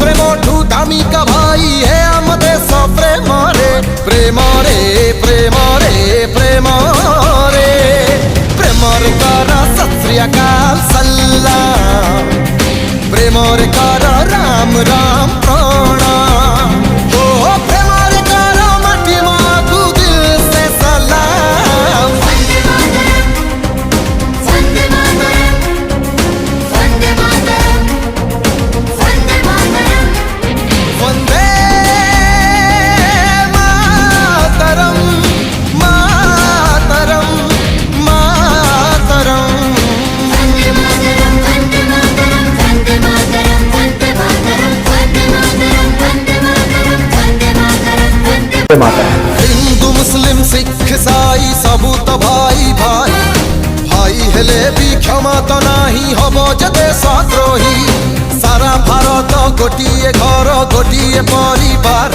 ପ୍ରେମଠୁ ଦାମିକା ଭାଇ ହେ ଆମ ଦେଶ ପ୍ରେମରେ ପ୍ରେମରେ ପ୍ରେମରେ ପ୍ରେମରେ ପ୍ରେମରେ କର ସତ୍ ଶ୍ରୀ ଅକାଲ ସଲାମ ପ୍ରେମରେ କର ରାମ ରାମ ପ୍ରଣାମ ଓ ପ୍ରେମରେ କର ମାଟି ମାକୁ ଦିଲ ସେ ସଲାମ वंदे मातरम वंदे मातरम वंदे मातरम वंदे मातरम मातरम मातरम वंदे मातरम वंदे मातरम वंदे मातरम वंदे मातरम वंदे मातरम हिंदू मुस्लिम सिख ईसाई सबू तो भाई भाई भाई हेले भी क्षमा तो नाही हब जे देशद्रोही सारा भारत गोटिए घर गोटिए परिवार।